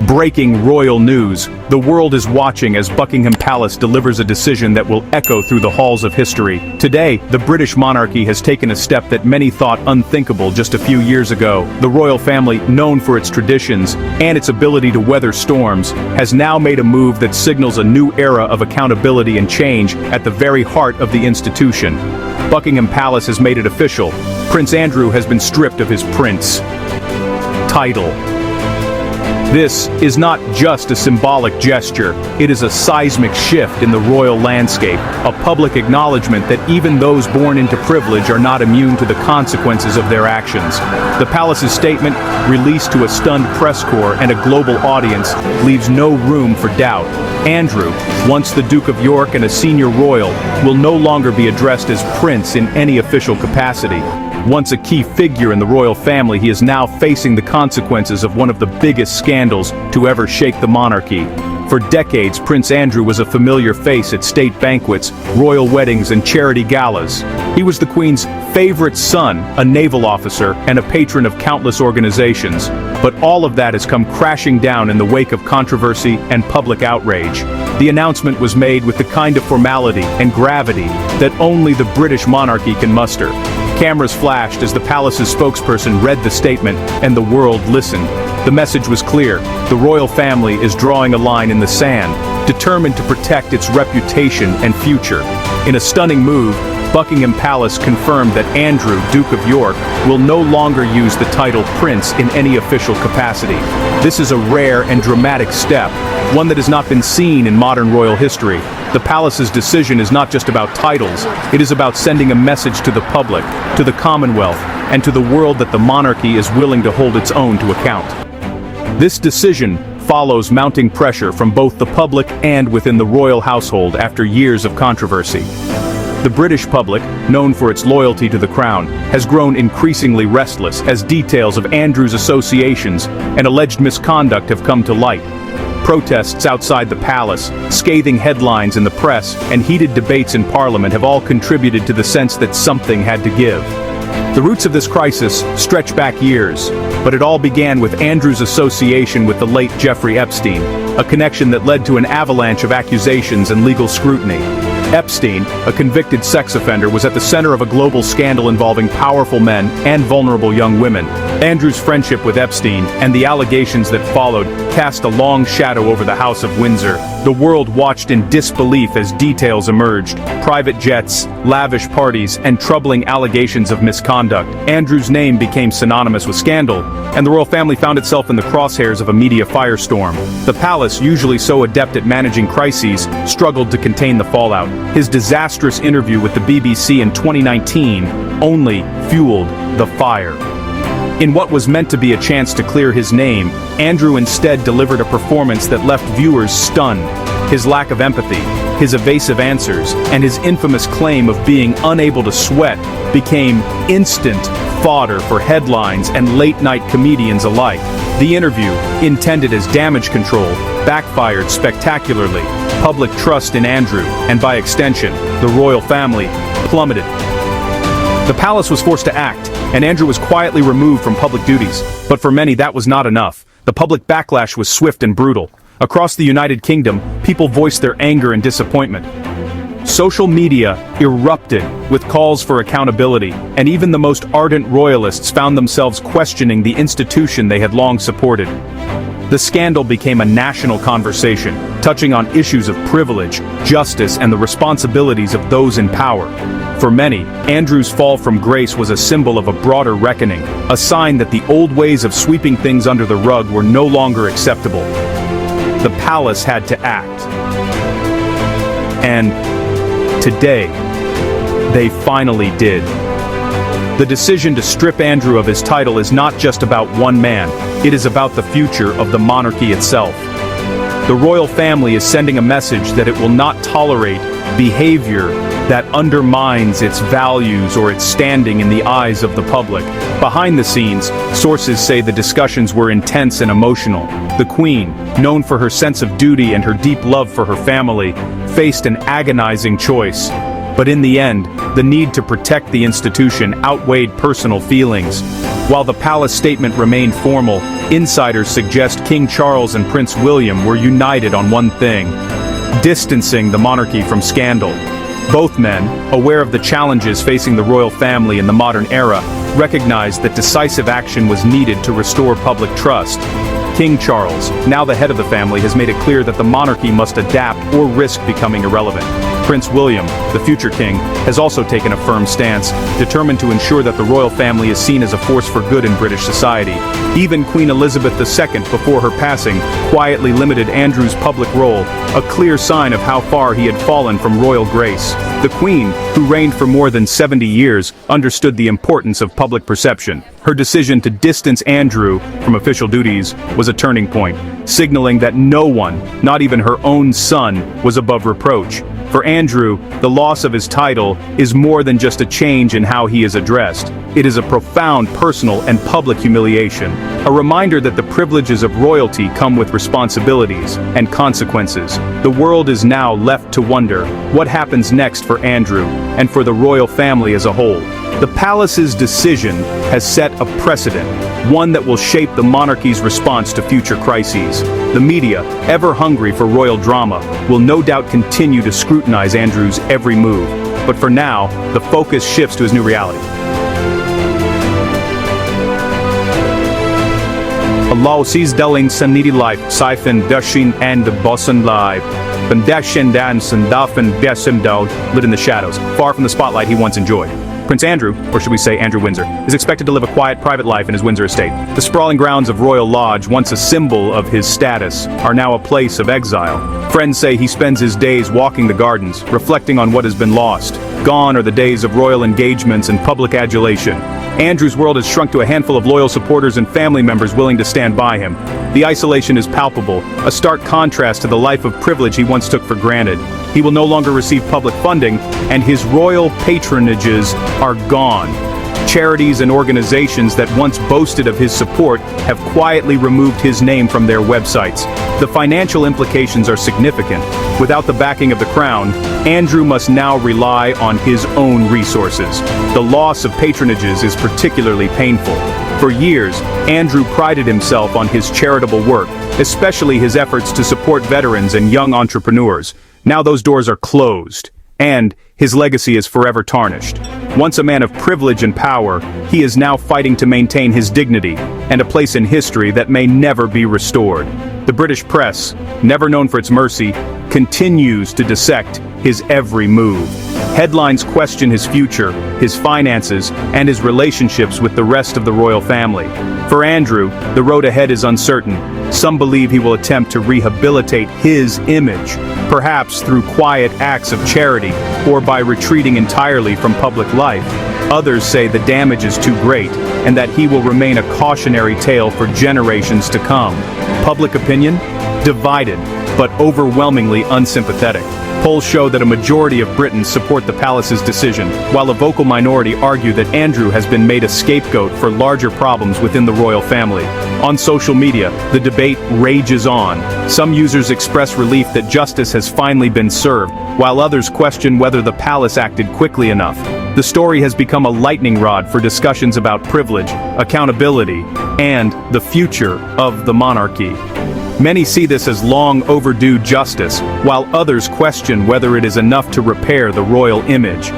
Breaking royal news. The world is watching as Buckingham Palace delivers a decision that will echo through the halls of history. Today, the British monarchy has taken a step that many thought unthinkable just a few years ago. The royal family, known for its traditions and its ability to weather storms, has now made a move that signals a new era of accountability and change at the very heart of the institution. Buckingham Palace has made it official. Prince Andrew has been stripped of his prince title. This is not just a symbolic gesture, it is a seismic shift in the royal landscape, a public acknowledgement that even those born into privilege are not immune to the consequences of their actions. The palace's statement, released to a stunned press corps and a global audience, leaves no room for doubt. Andrew, once the Duke of York and a senior royal, will no longer be addressed as prince in any official capacity. Once a key figure in the royal family, he is now facing the consequences of one of the biggest scandals to ever shake the monarchy. For decades, Prince Andrew was a familiar face at state banquets, royal weddings, and charity galas. He was the Queen's favorite son, a naval officer, and a patron of countless organizations. But all of that has come crashing down in the wake of controversy and public outrage. The announcement was made with the kind of formality and gravity that only the British monarchy can muster. Cameras flashed as the palace's spokesperson read the statement, and the world listened. The message was clear: the royal family is drawing a line in the sand, determined to protect its reputation and future. In a stunning move, Buckingham Palace confirmed that Andrew, Duke of York, will no longer use the title Prince in any official capacity. This is a rare and dramatic step, one that has not been seen in modern royal history. The palace's decision is not just about titles, it is about sending a message to the public, to the Commonwealth, and to the world that the monarchy is willing to hold its own to account. This decision follows mounting pressure from both the public and within the royal household after years of controversy. The British public, known for its loyalty to the crown, has grown increasingly restless as details of Andrew's associations and alleged misconduct have come to light. Protests outside the palace, scathing headlines in the press, and heated debates in Parliament have all contributed to the sense that something had to give. The roots of this crisis stretch back years, but it all began with Andrew's association with the late Jeffrey Epstein, a connection that led to an avalanche of accusations and legal scrutiny. Epstein, a convicted sex offender, was at the center of a global scandal involving powerful men and vulnerable young women. Andrew's friendship with Epstein and the allegations that followed cast a long shadow over the House of Windsor. The world watched in disbelief as details emerged: private jets, lavish parties, and troubling allegations of misconduct. Andrew's name became synonymous with scandal, and the royal family found itself in the crosshairs of a media firestorm. The palace, usually so adept at managing crises, struggled to contain the fallout. His disastrous interview with the BBC in 2019 only fueled the fire. In what was meant to be a chance to clear his name, Andrew instead delivered a performance that left viewers stunned. His lack of empathy, his evasive answers, and his infamous claim of being unable to sweat became instant fodder for headlines and late-night comedians alike. The interview, intended as damage control, backfired spectacularly. Public trust in Andrew, and by extension, the royal family, plummeted. The palace was forced to act, and Andrew was quietly removed from public duties. But for many, that was not enough. The public backlash was swift and brutal. Across the United Kingdom, people voiced their anger and disappointment. Social media erupted with calls for accountability, and even the most ardent royalists found themselves questioning the institution they had long supported. The scandal became a national conversation, touching on issues of privilege, justice, and the responsibilities of those in power. For many, Andrew's fall from grace was a symbol of a broader reckoning, a sign that the old ways of sweeping things under the rug were no longer acceptable. The palace had to act. And today, they finally did. The decision to strip Andrew of his title is not just about one man, it is about the future of the monarchy itself. The royal family is sending a message that it will not tolerate behavior that undermines its values or its standing in the eyes of the public. Behind the scenes, sources say the discussions were intense and emotional. The Queen, known for her sense of duty and her deep love for her family, faced an agonizing choice. But in the end, the need to protect the institution outweighed personal feelings. While the palace statement remained formal, insiders suggest King Charles and Prince William were united on one thing: distancing the monarchy from scandal. Both men, aware of the challenges facing the royal family in the modern era, recognized that decisive action was needed to restore public trust. King Charles, now the head of the family, has made it clear that the monarchy must adapt or risk becoming irrelevant. Prince William, the future king, has also taken a firm stance, determined to ensure that the royal family is seen as a force for good in British society. Even Queen Elizabeth II, before her passing, quietly limited Andrew's public role, a clear sign of how far he had fallen from royal grace. The Queen, who reigned for more than 70 years, understood the importance of public perception. Her decision to distance Andrew from official duties was a turning point, signaling that no one, not even her own son, was above reproach. For Andrew, the loss of his title is more than just a change in how he is addressed. It is a profound personal and public humiliation, a reminder that the privileges of royalty come with responsibilities and consequences. The world is now left to wonder what happens next for Andrew and for the royal family as a whole. The palace's decision has set a precedent, one that will shape the monarchy's response to future crises. The media, ever hungry for royal drama, will no doubt continue to scrutinize Andrew's every move. But for now, the focus shifts to his new reality. Lausisdelling sanity life, siphon dashin and the bossen live. Bandashin dance and dafen besim dog, lit in the shadows, far from the spotlight he once enjoyed. Prince Andrew, or should we say Andrew Windsor, is expected to live a quiet private life in his Windsor estate. The sprawling grounds of Royal Lodge, once a symbol of his status, are now a place of exile. Friends say he spends his days walking the gardens, reflecting on what has been lost. Gone are the days of royal engagements and public adulation. Andrew's world has shrunk to a handful of loyal supporters and family members willing to stand by him. The isolation is palpable, a stark contrast to the life of privilege he once took for granted. He will no longer receive public funding, and his royal patronages are gone. Charities and organizations that once boasted of his support have quietly removed his name from their websites. The financial implications are significant. Without the backing of the crown, Andrew must now rely on his own resources. The loss of patronages is particularly painful. For years, Andrew prided himself on his charitable work, especially his efforts to support veterans and young entrepreneurs. Now those doors are closed, and his legacy is forever tarnished. Once a man of privilege and power, he is now fighting to maintain his dignity and a place in history that may never be restored. The British press, never known for its mercy, continues to dissect his every move. Headlines question his future, his finances, and his relationships with the rest of the royal family. For Andrew, the road ahead is uncertain. Some believe he will attempt to rehabilitate his image, perhaps through quiet acts of charity or by retreating entirely from public life. Others say the damage is too great and that he will remain a cautionary tale for generations to come. Public opinion? Divided, but overwhelmingly unsympathetic. Polls show that a majority of Britons support the palace's decision, while a vocal minority argue that Andrew has been made a scapegoat for larger problems within the royal family. On social media, the debate rages on. Some users express relief that justice has finally been served, while others question whether the palace acted quickly enough. The story has become a lightning rod for discussions about privilege, accountability, and the future of the monarchy. Many see this as long overdue justice, while others question whether it is enough to repair the royal image.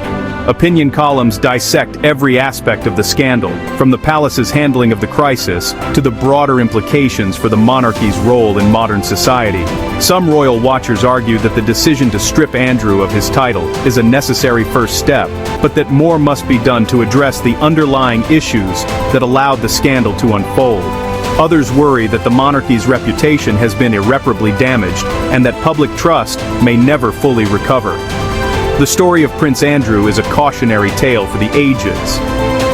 Opinion columns dissect every aspect of the scandal, from the palace's handling of the crisis to the broader implications for the monarchy's role in modern society. Some royal watchers argue that the decision to strip Andrew of his title is a necessary first step, but that more must be done to address the underlying issues that allowed the scandal to unfold. Others worry that the monarchy's reputation has been irreparably damaged and that public trust may never fully recover. The story of Prince Andrew is a cautionary tale for the ages.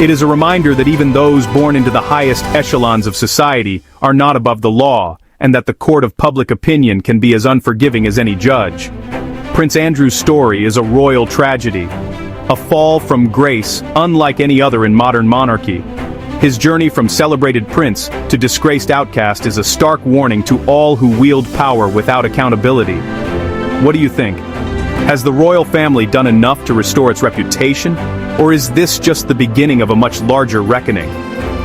It is a reminder that even those born into the highest echelons of society are not above the law, and that the court of public opinion can be as unforgiving as any judge. Prince Andrew's story is a royal tragedy, a fall from grace unlike any other in modern monarchy. His journey from celebrated prince to disgraced outcast is a stark warning to all who wield power without accountability. What do you think? Has the royal family done enough to restore its reputation? Or is this just the beginning of a much larger reckoning?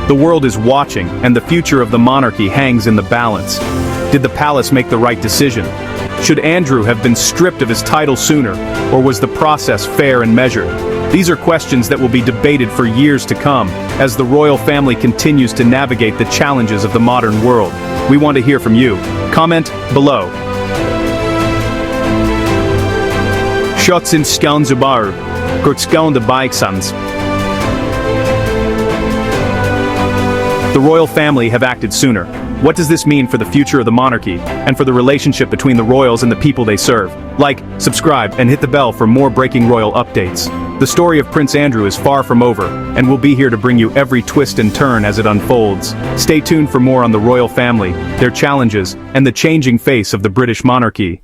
The world is watching, and the future of the monarchy hangs in the balance. Did the palace make the right decision? Should Andrew have been stripped of his title sooner, or was the process fair and measured? These are questions that will be debated for years to come, as the royal family continues to navigate the challenges of the modern world. We want to hear from you. Comment below. Shots in Skan Zubaru, Kurtskaun de Bikesans. The royal family have acted sooner. What does this mean for the future of the monarchy, and for the relationship between the royals and the people they serve? Like, subscribe, and hit the bell for more breaking royal updates. The story of Prince Andrew is far from over, and we'll be here to bring you every twist and turn as it unfolds. Stay tuned for more on the royal family, their challenges, and the changing face of the British monarchy.